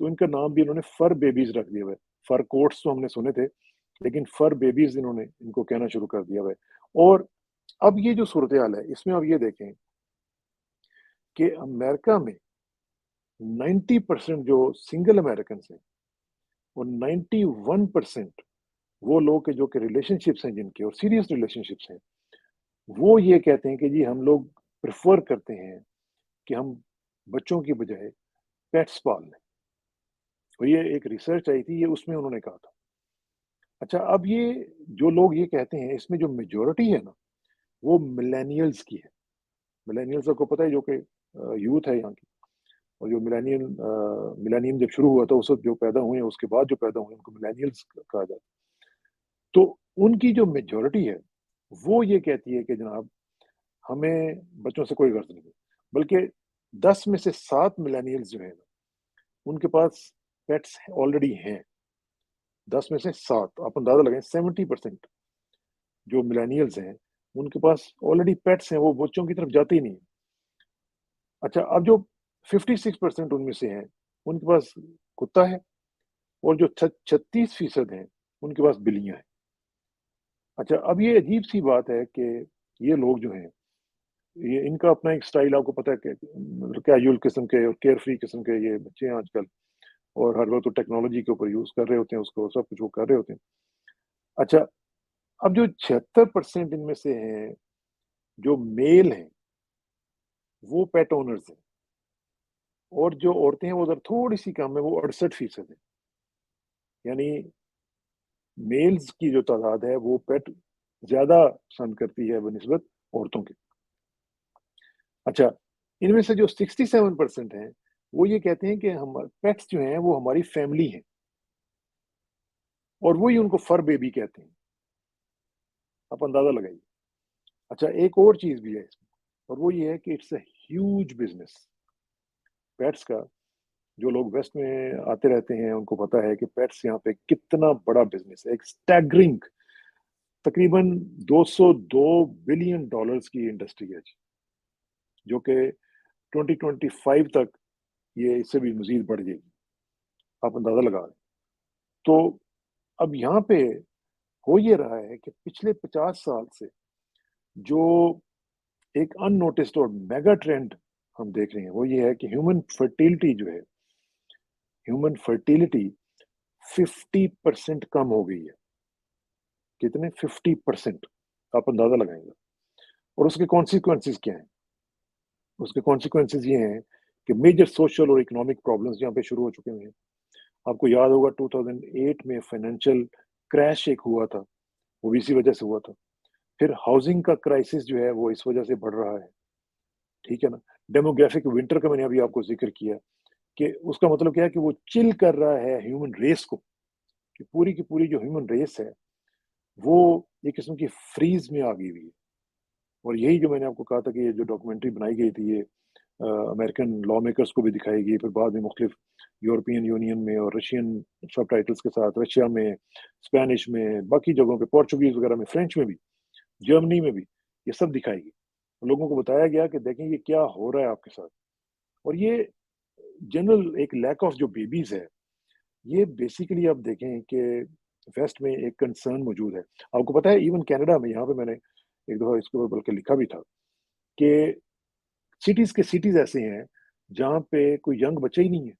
تو ان کا نام بھی انہوں نے فر بیبیز رکھ دیا ہوا ہے. فر کوٹس تو ہم نے سنے تھے, لیکن فر بیبیز انہوں نے ان کو کہنا شروع کر دیا ہوا ہے. اور اب یہ جو صورتحال ہے اس میں آپ یہ دیکھیں کہ امریکہ میں 90% جو سنگل امریکنس ہیں اور 91% وہ لوگ جو کہ ریلیشن شپس ہیں جن کے, اور سیریس ریلیشن شپس ہیں, وہ یہ کہتے ہیں کہ جی ہم لوگ پریفر کرتے ہیں کہ ہم بچوں کی بجائے پیٹس پال لیں. اور یہ ایک ریسرچ آئی تھی, یہ اس میں انہوں نے کہا تھا. اچھا, اب یہ جو لوگ یہ کہتے ہیں اس میں جو میجورٹی ہے نا وہ ملینیلز کی ہے. ملینیلز کو پتہ ہے جو کہ یوتھ ہے یہاں کی, اور جو ملینیم جب شروع ہوا تھا اس وقت جو پیدا ہوئے ہیں, اس کے بعد جو پیدا ہوئے ہیں ان کو ملینیلز کہا جاتا ہے. تو ان کی جو میجورٹی ہے وہ یہ کہتی ہے کہ جناب ہمیں بچوں سے کوئی غرض نہیں ہے, بلکہ 10 میں سے 7 ملینیلز جو ہیں ان کے پاس پیٹس آلریڈی ہیں. 10 میں سے 7, آپ اندازہ لگائیں 70% جو ملینیلز ہیں ان کے پاس آلریڈی پیٹس ہیں, وہ بچوں کی طرف جاتے ہی نہیں. اچھا, اب جو 56% ان میں سے ہیں ان کے پاس کتا ہے, اور جو 36% ہیں ان کے پاس بلیاں ہیں. اچھا, اب یہ عجیب سی بات ہے کہ یہ لوگ جو ہیں یہ ان کا اپنا ایک سٹائل, آپ کو پتہ ہے کہ کیجول قسم کے اور کیئر فری قسم کے یہ بچے ہیں آج کل, اور ہر وقت تو ٹیکنالوجی کے اوپر یوز کر رہے ہوتے ہیں اس کو, سب کچھ وہ کر رہے ہوتے ہیں. اچھا, اب جو 76% ان میں سے ہیں جو میل ہیں وہ پیٹ اونرز ہیں, اور جو عورتیں ہیں وہ ادھر تھوڑی سی کم ہے, وہ 68% ہیں. یعنی میلز کی جو تعداد ہے وہ پیٹ زیادہ پسند کرتی ہے بنسبت عورتوں کے. اچھا, ان میں سے جو 67% ہیں وہ یہ کہتے ہیں کہ ہم پیٹس جو ہیں وہ ہماری فیملی ہیں, اور وہی ان کو فر بیبی کہتے ہیں. آپ اندازہ لگائیے. اچھا, ایک اور چیز بھی ہے اس میں, اور وہ یہ ہے کہ it's a huge business pets کا. جو لوگ ویسٹ میں آتے رہتے ہیں ان کو پتا ہے کہ پیٹس یہاں پہ کتنا بڑا بزنس ہے. ایک سٹیگرنگ تقریباً $202 بلین کی انڈسٹری ہے, جو کہ 2025 تک یہ اس سے بھی مزید بڑھ جائے گی. آپ اندازہ لگا رہے. تو اب یہاں پہ ہو یہ رہا ہے کہ پچھلے 50 سال سے جو ایک ان نوٹسڈ اور میگا ٹرینڈ ہم دیکھ رہے ہیں وہ یہ ہے کہ ہیومن فرٹیلٹی جو ہے, ہیومن فرٹیلٹی 50% کم ہو گئی ہے. کتنے؟ 50%. آپ اندازہ لگائیں گے. اور اس کے کانسیکوینسز کیا ہیں؟ اس کے کانسیکوینسز یہ ہیں کہ میجر سوشل اور اکنامک پرابلمز یہاں پہ شروع ہو چکے ہیں. آپ کو یاد ہوگا 2008 میں فائنینشیل کریش ایک ہوا تھا, وہ بھی اسی وجہ سے ہوا تھا. پھر ہاؤسنگ کا کرائسس جو ہے وہ اس وجہ سے بڑھ رہا ہے, ٹھیک ہے نا. ڈیموگرافک ونٹر کا میں نے ابھی آپ کو ذکر کیا کہ اس کا مطلب کیا ہے کہ وہ چل کر رہا ہے ہیومن ریس کو, کہ پوری کی پوری جو ہیومن ریس ہے وہ ایک قسم کی فریز میں آ گئی ہوئی ہے. اور یہی جو میں نے آپ کو کہا تھا کہ یہ جو ڈاکومنٹری بنائی گئی تھی یہ امریکن لا میکرز کو بھی دکھائی گئی, پھر بعد میں مختلف یورپین یونین میں اور رشین سب ٹائٹلز کے ساتھ, رشیا میں, اسپینش میں, باقی جگہوں پہ, پورچوگیز وغیرہ میں, فرینچ میں بھی, جرمنی میں بھی یہ سب دکھائی گئی. لوگوں کو بتایا گیا کہ دیکھیں یہ کیا ہو رہا ہے آپ کے ساتھ. اور یہ جنرل ایک لیک آف جو بیبیز ہے, یہ بیسیکلی آپ دیکھیں کہ ویسٹ میں ایک کنسرن موجود ہے. آپ کو پتا ہے ایون کینیڈا میں, یہاں پہ میں نے ایک دفعہ اس کے اوپر بلکہ لکھا بھی تھا کہ سٹیز کے سٹیز ایسے ہیں جہاں پہ کوئی ینگ بچہ ہی نہیں ہے.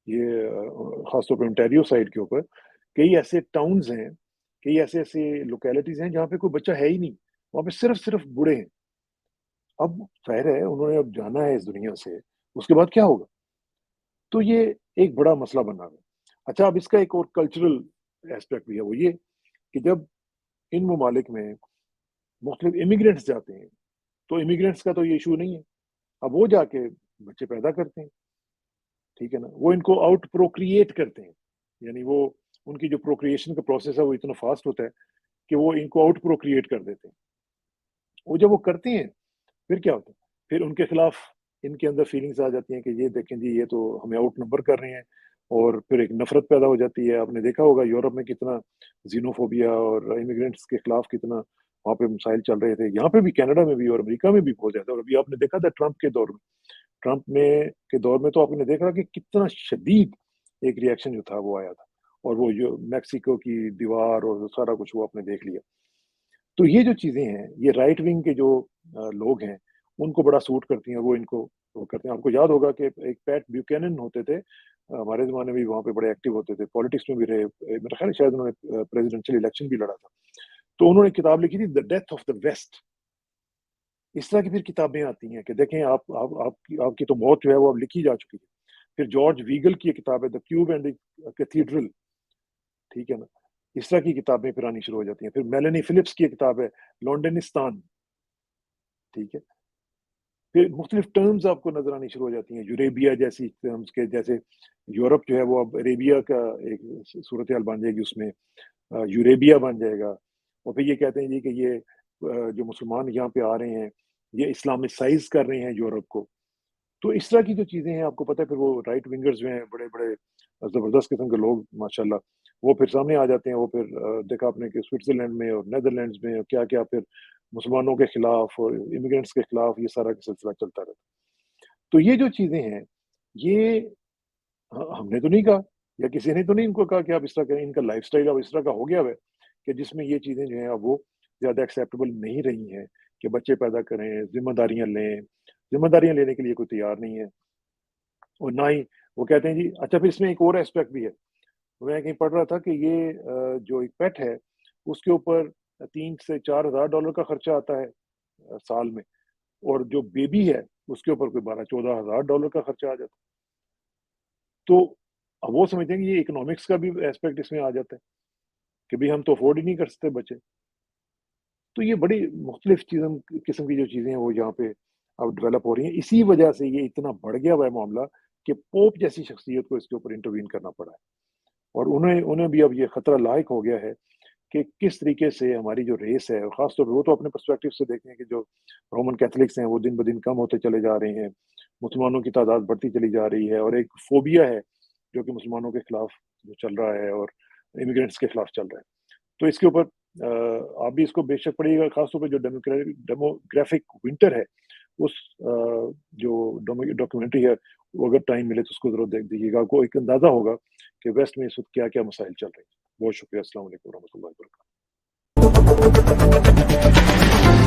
یہ خاص طور پہ انٹیریو سائڈ کے اوپر کئی ایسے ٹاؤنز ہیں, کئی ایسے لوکیلٹیز ہیں جہاں پہ کوئی بچہ ہے ہی نہیں, وہاں پہ صرف بوڑھے ہیں. اب ظاہر ہے انہوں نے اب جانا ہے اس دنیا سے, اس کے بعد کیا ہوگا؟ تو یہ ایک بڑا مسئلہ بنا ہے. اچھا, اب اس کا ایک اور کلچرل ایسپیکٹ بھی ہے, وہ یہ کہ جب ان ممالک میں مختلف امیگرینٹس جاتے ہیں تو امیگرینٹس کا تو یہ ایشو نہیں ہے, اب وہ جا کے بچے پیدا کرتے ہیں, ٹھیک ہے نا. وہ ان کو آؤٹ پروکریٹ کرتے ہیں, یعنی وہ ان کی جو پروکریشن کا پروسیس ہے وہ اتنا فاسٹ ہوتا ہے کہ وہ ان کو آؤٹ پروکریٹ کر دیتے ہیں. وہ جب وہ کرتے ہیں پھر کیا ہوتا ہے, پھر ان کے خلاف ان کے اندر فیلنگز آ جاتی ہیں کہ یہ دیکھیں جی یہ تو ہمیں آؤٹ نمبر کر رہے ہیں, اور پھر ایک نفرت پیدا ہو جاتی ہے. آپ نے دیکھا ہوگا یورپ میں کتنا زینوفوبیا اور امیگرینٹس کے خلاف کتنا وہاں پہ مسائل چل رہے تھے, یہاں پہ بھی, کینیڈا میں بھی اور امریکہ میں بھی بہت زیادہ. اور ابھی آپ نے دیکھا تھا ٹرمپ کے دور میں ٹرمپ میں کے دور میں تو آپ نے دیکھا کہ کتنا شدید ایک ریئیکشن جو تھا وہ آیا تھا، اور وہ جو میکسیکو کی دیوار اور سارا کچھ وہ آپ نے دیکھ لیا. تو یہ جو چیزیں ہیں، یہ رائٹ ونگ کے جو لوگ ہیں ان کو بڑا سوٹ کرتی ہیں، وہ ان کو وہ کرتے ہیں. آپ کو یاد ہوگا کہ ایک پیٹ بیوکینن ہوتے تھے، ہمارے زمانے میں بھی وہاں پہ بڑے ایکٹیو ہوتے تھے، پالیٹکس میں بھی رہے، میرا خیال ہے شاید انہوں نے پریزیڈنشل الیکشن بھی لڑا تھا. تو انہوں نے کتاب لکھی تھی the death of the West. اس طرح کی پھر کتابیں آتی ہیں کہ دیکھیں آپ کی تو موت جو ہے وہ اب لکھی جا چکی ہے. پھر جارج ویگل کی ایک کتاب ہے دا کیوب اینڈ کیتھیڈرل، ٹھیک ہے نا. اس طرح کی کتابیں پھر آنی شروع ہو جاتی ہیں. پھر میلانی فلپس کی ایک کتاب ہے لانڈنستان، ٹھیک ہے. پھر مختلف ٹرمز آپ کو نظر آنی شروع ہو جاتی ہیں، یوریبیا جیسی ٹرمز کے، جیسے یورپ جو ہے وہ اب عربیہ کا ایک صورتحال بن جائے گی، اس میں یوریبیا بن جائے گا. اور پھر یہ کہتے ہیں جی کہ یہ جو مسلمان یہاں پہ آ رہے ہیں یہ اسلامسائز کر رہے ہیں یورپ کو. تو اس طرح کی جو چیزیں ہیں آپ کو پتہ ہے، پھر وہ رائٹ ونگرز جو ہیں بڑے بڑے زبردست قسم کے لوگ ماشاءاللہ وہ پھر سامنے آ جاتے ہیں. وہ پھر دیکھا آپ نے کہ سوئٹزرلینڈ میں اور نیدرلینڈز میں کیا کیا پھر مسلمانوں کے خلاف اور امیگرینٹس کے خلاف یہ سارا سلسلہ چلتا رہتا. تو یہ جو چیزیں ہیں یہ ہم نے تو نہیں کہا، یا کسی نے تو نہیں ان کو کہا کہ آپ اس طرح کریں. ان کا لائف سٹائل اب اس طرح کا ہو گیا ہے کہ جس میں یہ چیزیں جو ہیں اب وہ زیادہ ایکسیپٹیبل نہیں رہی ہیں کہ بچے پیدا کریں، ذمہ داریاں لیں. ذمہ داریاں لینے کے لیے کوئی تیار نہیں ہے، اور نہ ہی وہ کہتے ہیں جی. اچھا، پھر اس میں ایک اور اسپیکٹ بھی ہے. میں کہیں پڑھ رہا تھا کہ یہ جو ایک پیٹ ہے اس کے اوپر $3,000 سے $4,000 کا خرچہ آتا ہے سال میں، اور جو بیبی ہے اس کے اوپر کوئی $12,000-14,000 کا خرچہ آ جاتا ہے. تو اب وہ سمجھتے ہیں کہ یہ اکنامکس کا بھی اسپیکٹ اس میں آ جاتا ہے کہ بھی ہم تو افورڈ ہی نہیں کر سکتے بچے. تو یہ بڑی مختلف قسم کی جو چیزیں ہیں وہ یہاں پہ اب ڈیولپ ہو رہی ہیں. اسی وجہ سے یہ اتنا بڑھ گیا ہوا ہے معاملہ کہ پوپ جیسی شخصیت کو اس کے اوپر انٹروین کرنا پڑا ہے. اور انہیں بھی اب یہ خطرہ لاحق ہو گیا ہے کہ کس طریقے سے ہماری جو ریس ہے، اور خاص طور پر وہ تو اپنے پرسپیکٹو سے دیکھیں کہ جو رومن کیتھولکس ہیں وہ دن بدن کم ہوتے چلے جا رہے ہیں، مسلمانوں کی تعداد بڑھتی چلی جا رہی ہے، اور ایک فوبیا ہے جو کہ مسلمانوں کے خلاف جو چل رہا ہے اور امیگرینٹس کے خلاف چل رہا ہے. تو اس کے اوپر آپ بھی اس کو بے شک پڑھیے گا، خاص طور پہ جو ڈیموگرافک ونٹر ہے اس جو ڈاکیومنٹری ہے وہ اگر ٹائم ملے تو اس کو ضرور دیکھ دیجیے گا. آپ کو ایک اندازہ ہوگا کہ ویسٹ میں اس وقت کیا کیا مسائل چل رہے ہیں. بہت شکریہ. السلام علیکم ورحمۃ اللہ وبرکاتہ.